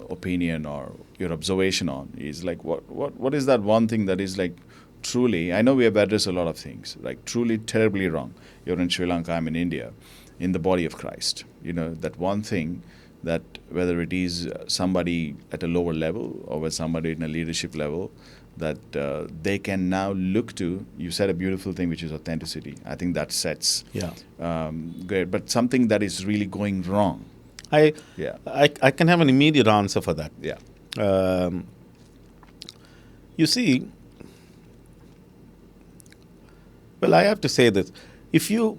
opinion or your observation on is like what is that one thing that is like truly, I know we have addressed a lot of things, like truly terribly wrong. You're in Sri Lanka, I'm in India, in the body of Christ. That one thing that whether it is somebody at a lower level or with somebody in a leadership level, that they can now look to. You said a beautiful thing, which is authenticity. I think that sets great. But something that is really going wrong. I Yeah. can have an immediate answer for that. Yeah. You see, well, I have to say this: if you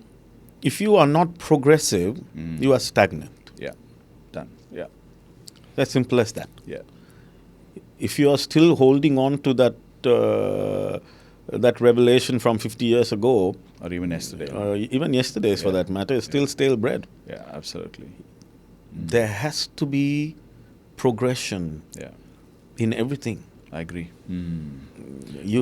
are not progressive, you are stagnant. Yeah. Done. Yeah. As simple as that. Yeah. If you are still holding on to that revelation from 50 years ago, Or even yesterday. or even yesterday's for that matter, it's still stale bread. Yeah. Absolutely. There has to be progression Yeah. in everything. I agree.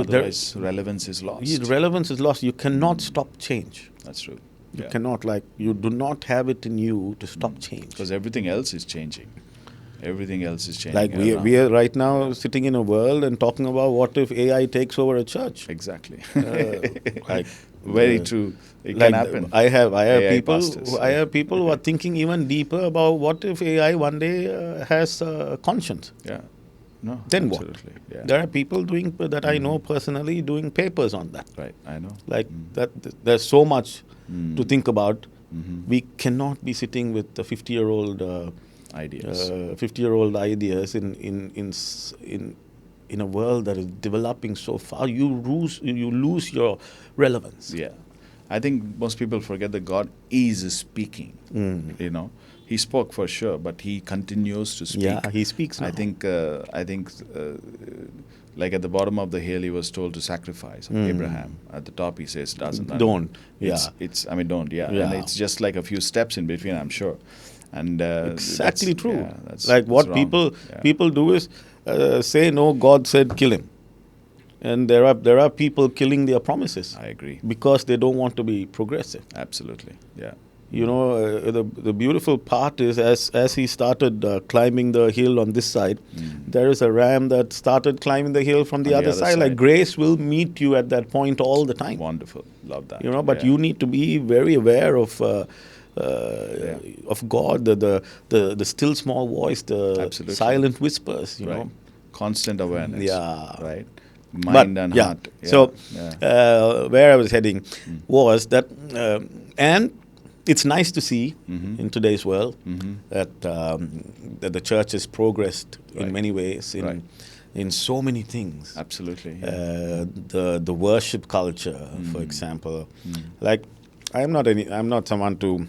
Otherwise, Relevance is lost. relevance is lost. You cannot stop change. That's true. You Yeah. cannot, you do not have it in you to stop change. Because everything else is changing. Everything else is changing. Like around. we are right now sitting in a world and talking about what if AI takes over a church. Exactly. Like Very true. It like can happen. I have AI people pastors. I have people who are thinking even deeper about what if AI one day has a conscience. Yeah. No. Then absolutely. what? Yeah. There are people doing that I know personally doing papers on that. Right. I know. Like that, there's so much to think about. Mm-hmm. We cannot be sitting with the 50-year-old Ideas. 50-year-old ideas in a world that is developing so far. You lose your relevance. Yeah. I think most people forget that God is speaking. He spoke for sure, but he continues to speak. Yeah, he speaks now. I think like at the bottom of the hill, he was told to sacrifice Abraham. At the top, he says, doesn't. Don't. Don't. Yeah. Yeah. And it's just like a few steps in between, I'm sure. And exactly that's- true. yeah, that's- like what that's wrong. people do is say no. God said kill him, and there are people killing their promises I agree. because they don't want to be progressive. Absolutely. Yeah. The beautiful part is as he started climbing the hill on this side, there is a ram that started climbing the hill from the other side. Like grace will meet you at that point all the time. Wonderful. Love that. But Yeah. you need to be very aware of God, the still small voice, the Absolutely. silent whispers. You Right. know. Constant awareness. Yeah. Right. Mind and heart. Yeah. So Yeah. where I was heading was that, and it's nice to see in today's world that the church has progressed in Right. many ways in so many things. Absolutely. Yeah. The worship culture, for example, like I'm not someone to.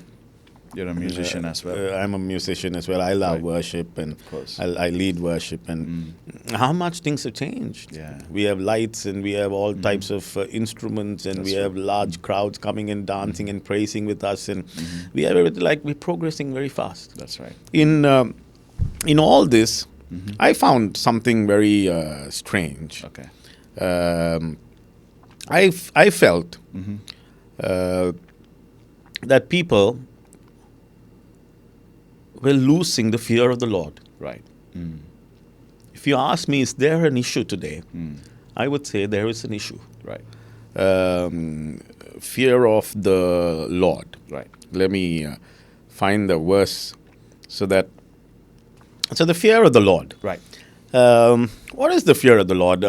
You're a musician as well. I'm a musician as well. I love Right. worship, and Of course. I lead worship, and how much things have changed. Yeah. We have lights, and we have all types of instruments, and That's we have large crowds coming and dancing and praising with us, and we have everything. Like we're progressing very fast. That's right. In all this, I found something very strange. Okay. I felt that people were losing the fear of the Lord. Right. If you ask me, is there an issue today? I would say there is an issue. Right. Fear of the Lord. Right. Let me find the verse so the fear of the Lord. Right. What is the fear of the Lord?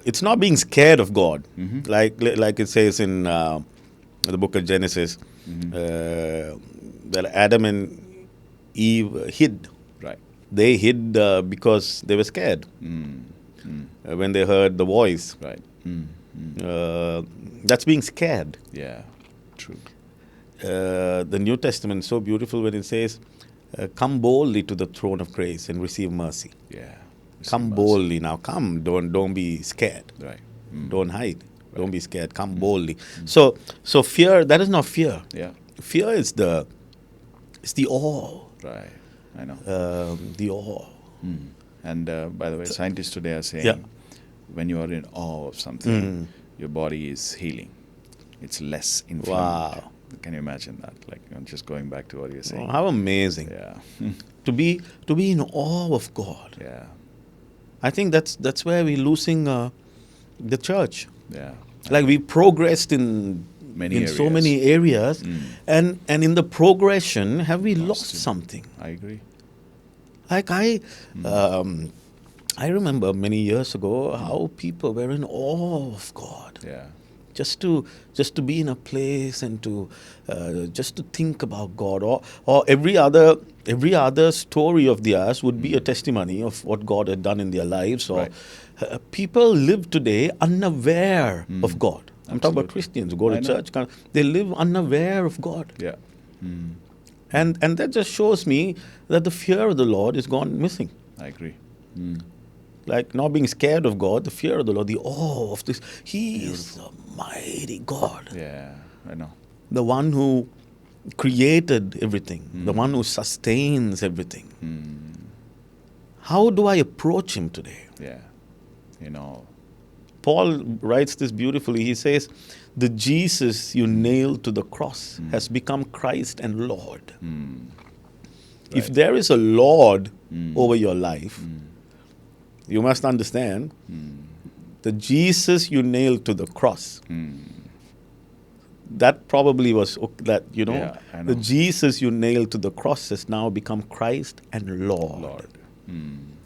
It's not being scared of God, like it says in the book of Genesis, that Adam and Eve hid. Right. They hid because they were scared when they heard the voice. Right. That's being scared. Yeah. True. the New Testament is so beautiful when it says, come boldly to the throne of grace and receive mercy. Yeah. Come boldly now. Come. Don't be scared. Right. Don't hide. Right. Don't be scared. Come boldly. So fear, that is not fear. Yeah. Fear is it's the awe. Right. I know. The awe. And by the way, scientists today are saying when you are in awe of something, your body is healing. It's less inflamed. Wow. Can you imagine that? Like, just going back to what you're saying. Oh, how amazing. Yeah. to be in awe of God. Yeah. I think that's where we're losing the church. Yeah. Like we progressed in so many areas, and in the progression, have we lost something? I agree. Like I remember many years ago how people were in awe of God. Yeah. Just to be in a place and to just to think about God, or every other story of theirs would be a testimony of what God had done in their lives. Or people live today unaware of God. I'm talking about Christians who go to church. They live unaware of God. Yeah. And that just shows me that the fear of the Lord is gone missing. I agree. Like not being scared of God, the fear of the Lord, the awe of this. He is a mighty God. Yeah, I know. The one who created everything, the one who sustains everything. How do I approach him today? Yeah, Paul writes this beautifully. He says, the Jesus you nailed to the cross has become Christ and Lord. If there is a Lord over your life, you must understand the Jesus you nailed to the cross. That probably was that, the Jesus you nailed to the cross has now become Christ and Lord.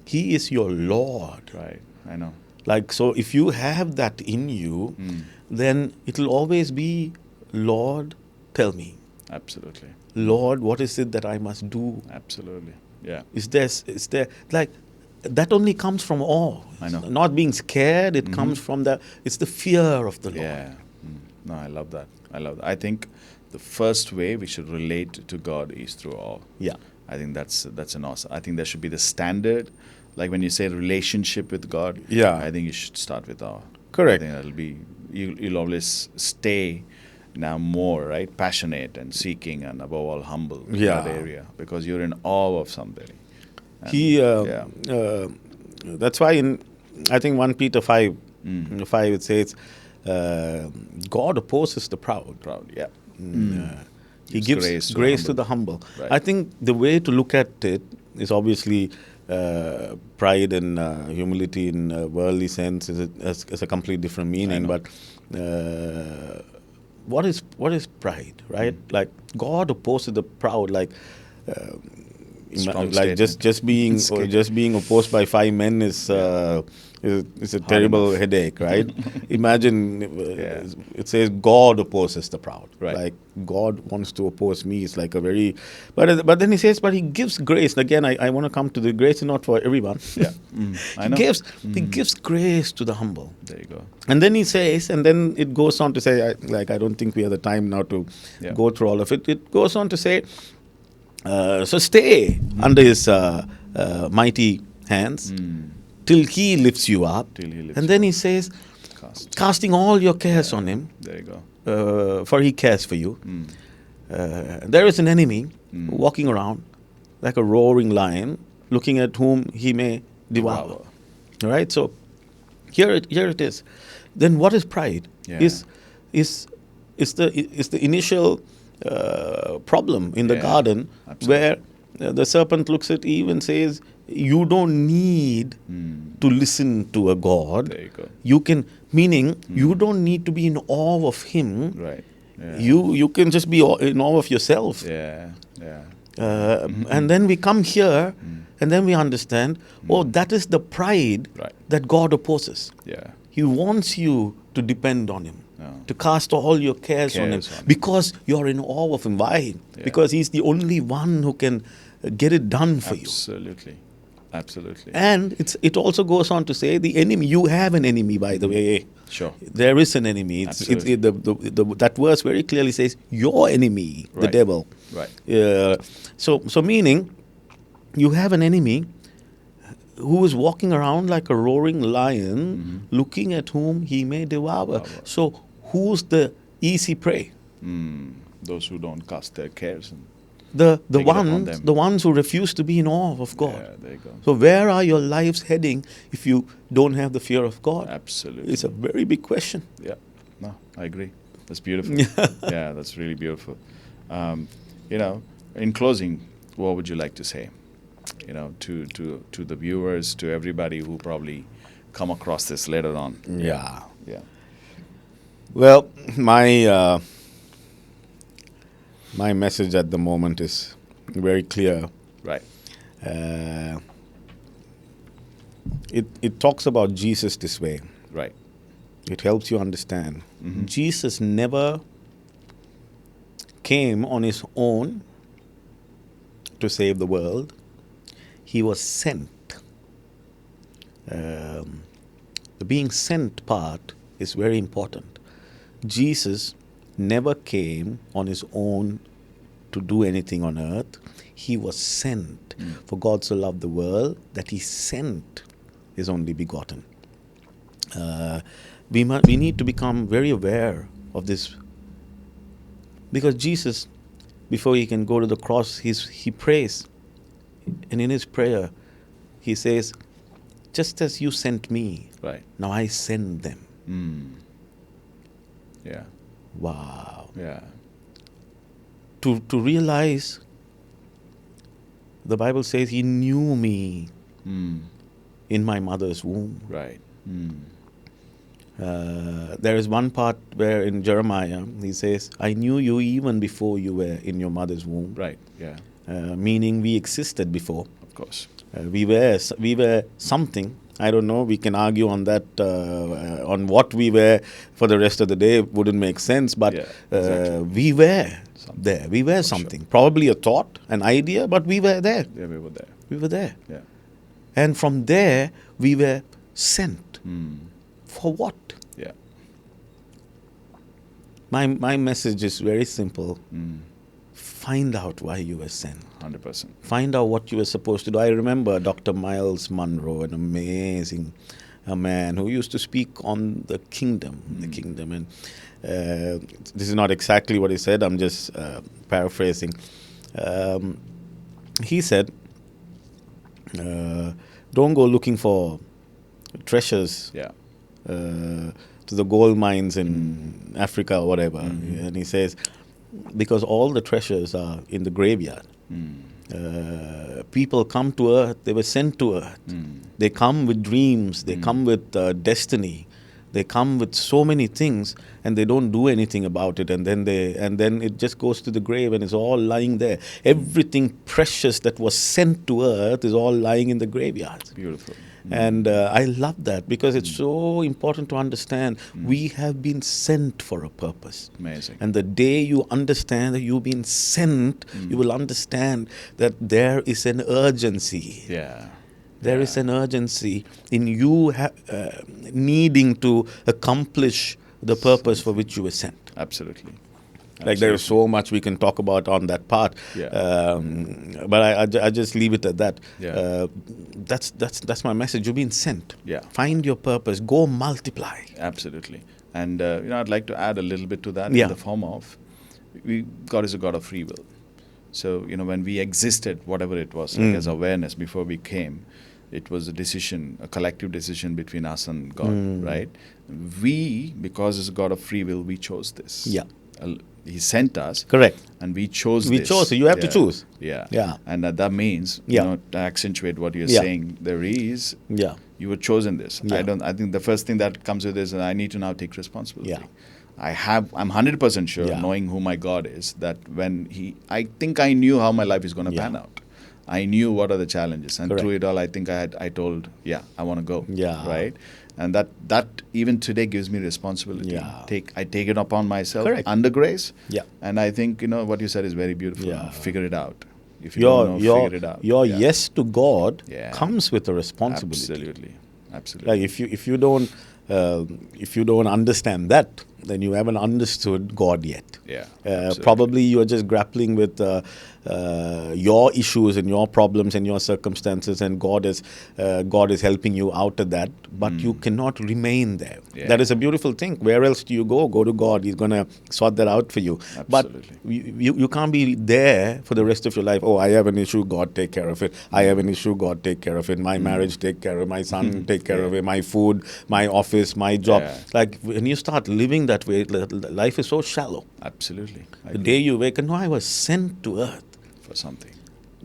He is your Lord. Right, I know. Like, so if you have that in you, then it'll always be, Lord, tell me. Absolutely. Lord, what is it that I must do? Absolutely. Yeah. Is there, like, that only comes from awe. I know. Not being scared, it comes from it's the fear of the Lord. Yeah. No, I love that. I think the first way we should relate to God is through awe. Yeah. I think that's an awesome. I think that should be the standard. Like when you say relationship with God, I think you should start with awe. Correct. I think that'll be, you'll always stay now more, right? Passionate and seeking and above all humble in that area because you're in awe of somebody. And that's why I think 1 Peter 5, 5 it says, God opposes the proud. Yeah. He gives grace to the humble. Right. I think the way to look at it is obviously pride and humility in a worldly sense is a completely different meaning. But what is pride, right? Like God opposes the proud. Like just being opposed by 5 men is a terrible headache, right? Imagine it says God opposes the proud. Right. Like God wants to oppose me. It's like a very, but then he says, but he gives grace. And again, I want to come to the grace is not for everyone. Yeah, I know. He gives grace to the humble. There you go. And then he says, and then it goes on to say, I don't think we have the time now to go through all of it. It goes on to say, so stay under his mighty hands till he lifts you up. And then he says, casting all your cares on him. There you go. For he cares for you. There is an enemy walking around like a roaring lion, looking at whom he may devour. All right, so here it is. Then what is pride? Is the initial problem in the garden. Absolutely. Where the serpent looks at Eve and says, you don't need to listen to a God. There you go. You can, meaning you don't need to be in awe of him. Right. Yeah. You can just be in awe of yourself. Yeah. And then we come here and then we understand, that is the pride that God opposes. Yeah. He wants you to depend on him. To cast all your cares on him because you're in awe of him. Why? Yeah. Because he's the only one who can get it done for you. Absolutely. Absolutely. And it also goes on to say the enemy. You have an enemy, by the way. Sure. There is an enemy. That verse very clearly says your enemy, the Right. devil. Right. So meaning, you have an enemy who is walking around like a roaring lion, looking at whom he may devour. So who's the easy prey? Those who don't cast their cares. And The take it upon them. ones who refuse to be in awe of God. Yeah, there you go. So where are your lives heading if you don't have the fear of God? Absolutely. It's a very big question. Yeah. No, I agree. That's beautiful. Yeah, that's really beautiful. In closing, what would you like to say? To the viewers, to everybody who probably come across this later on. Yeah. Yeah. Well, my message at the moment is very clear. Right. It talks about Jesus this way. Right. It helps you understand. Jesus never came on his own to save the world. He was sent. The being sent part is very important. Jesus never came on his own to do anything on earth. He was sent. For God so loved the world that he sent his only begotten. We need to become very aware of this, because Jesus, before he can go to the cross, he prays, and in his prayer he says, just as you sent me, Right. now I send them. Yeah. Wow. Yeah. To realize, the Bible says he knew me in my mother's womb. Right. There is one part where in Jeremiah he says, I knew you even before you were in your mother's womb. Right. Yeah. Meaning we existed before. Of course. We were something. I don't know. We can argue on that, on what we were for the rest of the day. It wouldn't make sense. But Yeah, exactly. we were Something. there. We were something. Probably a thought, an idea, but we were there. Yeah, we were there. We were there. Yeah. And from there, we were sent. For what? Yeah. My message is very simple. Find out why you were sent. 100%. Find out what you were supposed to do. I remember Dr. Miles Monroe, an amazing man who used to speak on the kingdom. And this is not exactly what he said. I'm just paraphrasing. He said, don't go looking for treasures Yeah. to the gold mines in Africa or whatever. And he says, because all the treasures are in the graveyard. People come to earth, they were sent to earth. They come with dreams, they come with destiny, they come with so many things, and they don't do anything about it, and then it just goes to the grave and it's all lying there. Everything precious that was sent to earth is all lying in the graveyard. Beautiful. And I love that, because it's so important to understand we have been sent for a purpose. Amazing. And the day you understand that you've been sent, you will understand that there is an urgency. Yeah. There is an urgency in you needing to accomplish the purpose for which you were sent. Absolutely. Like there is so much we can talk about on that part, but I just leave it at that. Yeah. That's my message. You've been sent. Yeah. Find your purpose. Go multiply. Absolutely. And I'd like to add a little bit to that Yeah. in the form of, God is a God of free will. So when we existed, whatever it was, like as awareness before we came, it was a decision, a collective decision between us and God, right? We, because it's a God of free will, we chose this. Yeah. He sent us. Correct. And we chose We this. chose. So you have to choose. Yeah. Yeah. And that means, Yeah. to accentuate what you're Yeah. saying, there is, Yeah. you were chosen this. Yeah. I think the first thing that comes with this is I need to now take responsibility. Yeah. I'm 100% sure, Yeah. knowing who my God is, that I think I knew how my life is going to pan out. I knew what are the challenges, and Correct. through it all, I think I told, I want to go. Yeah. Right. And that even today gives me responsibility. Yeah. I take it upon myself Correct. under grace. Yeah. And I think what you said is very beautiful. Yeah. Figure it out. if you don't know, figure it out. Your yes to God Yeah. comes with a responsibility. Absolutely. Like if you don't understand that, then you haven't understood God yet. Yeah, absolutely. Probably you are just grappling with your issues and your problems and your circumstances, and God is helping you out of that. But you cannot remain there. Yeah. That is a beautiful thing. Where else do you go? Go to God. He's going to sort that out for you. Absolutely. But you can't be there for the rest of your life. Oh, I have an issue. God, take care of it. I have an issue. God, take care of it. My marriage, take care of it. My son, take care of it. My food, my office, my job. Yeah. Like when you start living that way, life is so shallow. Absolutely. I The agree. day you wake, and no, I was sent to earth. For something.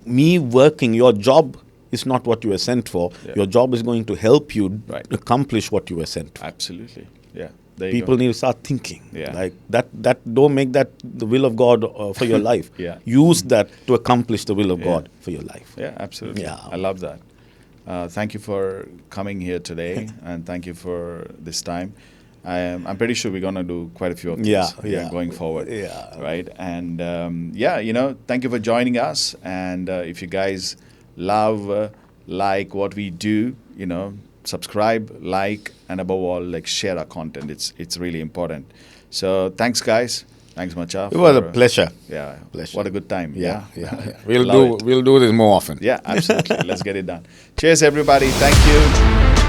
Me working, your job is not what you were sent for. Yeah. Your job is going to help you Right. accomplish what you were sent for. Absolutely. Yeah. There you People go. need to start thinking Yeah. like that. Don't make that the will of God for your life. Yeah. Use that to accomplish the will of Yeah. God for your life. Yeah, absolutely. Yeah. I love that. Thank you for coming here today, and thank you for this time. I'm pretty sure we're gonna do quite a few of these Yeah. going forward. Yeah. Right. And thank you for joining us. And if you guys love, like what we do, subscribe, like, and above all, like, share our content. It's really important. So thanks, guys. Thanks, Macha. It was a pleasure. Yeah. Pleasure. What a good time. Yeah. Love it. We'll do this more often. Yeah, absolutely. Let's get it done. Cheers, everybody. Thank you.